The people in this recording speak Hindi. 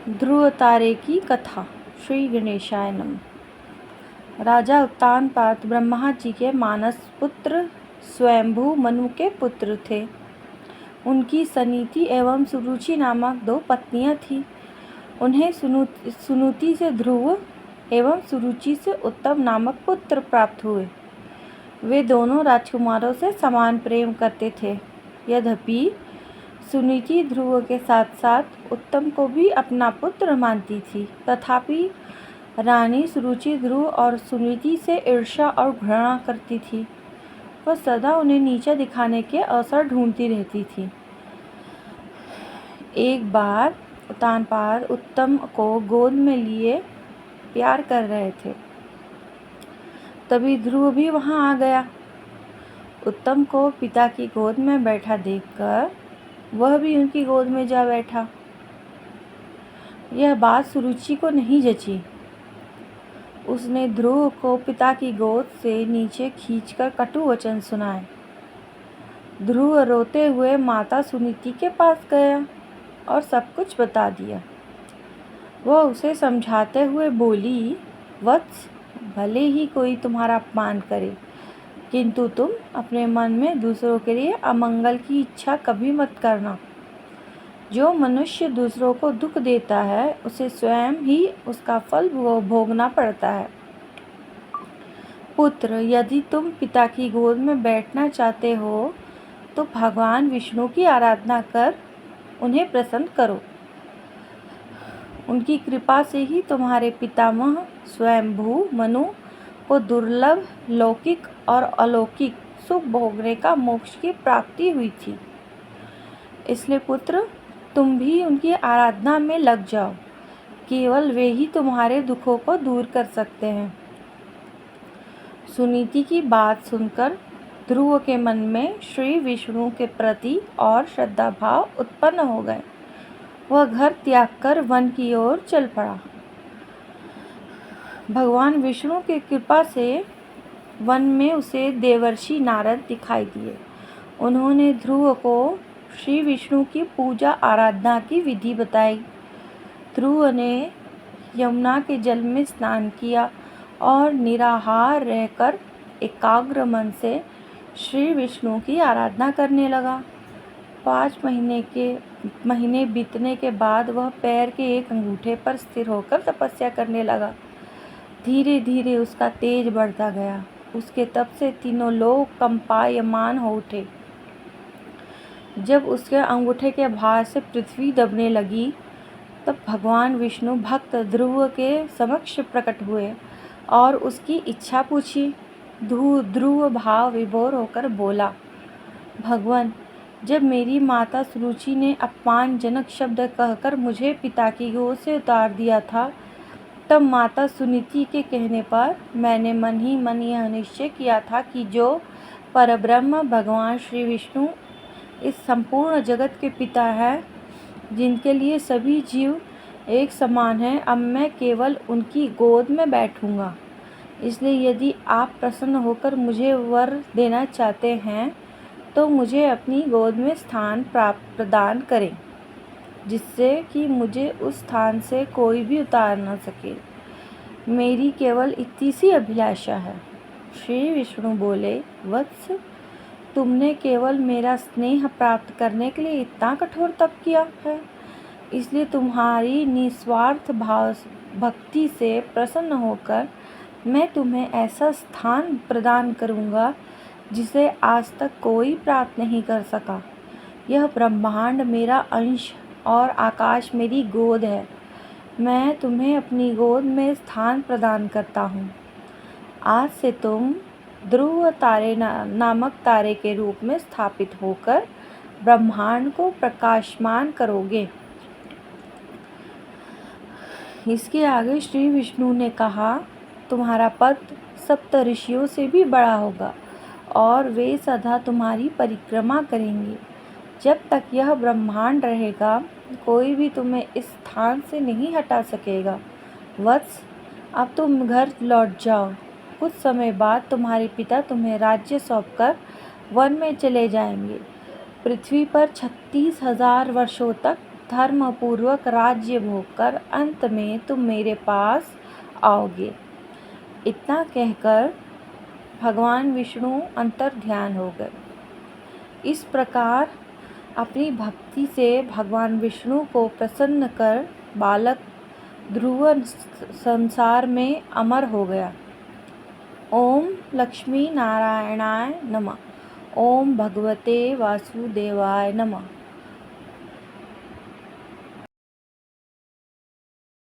ध्रुव तारे की कथा। श्री गणेशाय नमः। राजा उत्तानपाद ब्रह्मा जी के मानस पुत्र स्वयंभू मनु के पुत्र थे। उनकी सनीति एवं सुरुचि नामक 2 पत्नियां थीं। उन्हें सुनीति से ध्रुव एवं सुरुचि से उत्तम नामक पुत्र प्राप्त हुए। वे दोनों राजकुमारों से समान प्रेम करते थे। यद्यपि सुनीति ध्रुव के साथ साथ उत्तम को भी अपना पुत्र मानती थी, तथापि रानी सुरुचि ध्रुव और सुनीति से ईर्ष्या और घृणा करती थी। वह सदा उन्हें नीचा दिखाने के अवसर ढूंढती रहती थी। एक बार उत्तानपाद उत्तम को गोद में लिए प्यार कर रहे थे। तभी ध्रुव भी वहां आ गया। उत्तम को पिता की गोद में बैठा देखकर वह भी उनकी गोद में जा बैठा। यह बात सुरुचि को नहीं जची। उसने ध्रुव को पिता की गोद से नीचे खींचकर कटु वचन सुनाए। ध्रुव रोते हुए माता सुनीति के पास गया और सब कुछ बता दिया। वह उसे समझाते हुए बोली, वत्स, भले ही कोई तुम्हारा अपमान करे, किंतु तुम अपने मन में दूसरों के लिए अमंगल की इच्छा कभी मत करना। जो मनुष्य दूसरों को दुख देता है, उसे स्वयं ही उसका फल भोगना पड़ता है। पुत्र, यदि तुम पिता की गोद में बैठना चाहते हो तो भगवान विष्णु की आराधना कर उन्हें प्रसन्न करो। उनकी कृपा से ही तुम्हारे पितामह स्वयंभू मनु को दुर्लभ लौकिक और अलौकिक सुख भोगने का मोक्ष की प्राप्ति हुई थी। इसलिए पुत्र, तुम भी उनकी आराधना में लग जाओ। केवल वे ही तुम्हारे दुखों को दूर कर सकते हैं। सुनीति की बात सुनकर ध्रुव के मन में श्री विष्णु के प्रति और श्रद्धा भाव उत्पन्न हो गए। वह घर त्याग कर वन की ओर चल पड़ा। भगवान विष्णु की कृपा से वन में उसे देवर्षि नारद दिखाई दिए। उन्होंने ध्रुव को श्री विष्णु की पूजा आराधना की विधि बताई। ध्रुव ने यमुना के जल में स्नान किया और निराहार रहकर एकाग्र मन से श्री विष्णु की आराधना करने लगा। 5 महीने बीतने के बाद वह पैर के एक अंगूठे पर स्थिर होकर तपस्या करने लगा। धीरे धीरे उसका तेज बढ़ता गया। उसके तप से तीनों लोग कंपायमान हो उठे। जब उसके अंगूठे के भार से पृथ्वी दबने लगी, तब भगवान विष्णु भक्त ध्रुव के समक्ष प्रकट हुए और उसकी इच्छा पूछी। ध्रुव भाव विभोर होकर बोला, भगवान, जब मेरी माता सुरुचि ने अपमानजनक शब्द कहकर मुझे पिता की गोद से उतार दिया था, तब माता सुनीति के कहने पर मैंने मन ही मन यह निश्चय किया था कि जो परब्रह्म भगवान श्री विष्णु इस संपूर्ण जगत के पिता हैं, जिनके लिए सभी जीव एक समान हैं, अब मैं केवल उनकी गोद में बैठूंगा। इसलिए यदि आप प्रसन्न होकर मुझे वर देना चाहते हैं तो मुझे अपनी गोद में स्थान प्रदान करें, जिससे कि मुझे उस स्थान से कोई भी उतार न सके। मेरी केवल इतनी सी अभिलाषा है। श्री विष्णु बोले, वत्स, तुमने केवल मेरा स्नेह प्राप्त करने के लिए इतना कठोर तप किया है, इसलिए तुम्हारी निस्वार्थ भाव भक्ति से प्रसन्न होकर मैं तुम्हें ऐसा स्थान प्रदान करूंगा जिसे आज तक कोई प्राप्त नहीं कर सका। यह ब्रह्मांड मेरा अंश और आकाश मेरी गोद है। मैं तुम्हें अपनी गोद में स्थान प्रदान करता हूँ। आज से तुम ध्रुव तारे नामक तारे के रूप में स्थापित होकर ब्रह्मांड को प्रकाशमान करोगे। इसके आगे श्री विष्णु ने कहा, तुम्हारा पद सप्त ऋषियों से भी बड़ा होगा और वे सदा तुम्हारी परिक्रमा करेंगे। जब तक यह ब्रह्मांड रहेगा, कोई भी तुम्हें इस स्थान से नहीं हटा सकेगा। वत्स, अब तुम घर लौट जाओ। कुछ समय बाद तुम्हारे पिता तुम्हें राज्य सौंपकर वन में चले जाएंगे। पृथ्वी पर 36,000 वर्षों तक धर्मपूर्वक राज्य भोग कर अंत में तुम मेरे पास आओगे। इतना कहकर भगवान विष्णु अंतर्ध्यान हो गए। इस प्रकार अपनी भक्ति से भगवान विष्णु को प्रसन्न कर बालक ध्रुव संसार में अमर हो गया। ओम लक्ष्मी नारायणाय नमः। ओम भगवते वासुदेवाय नमः।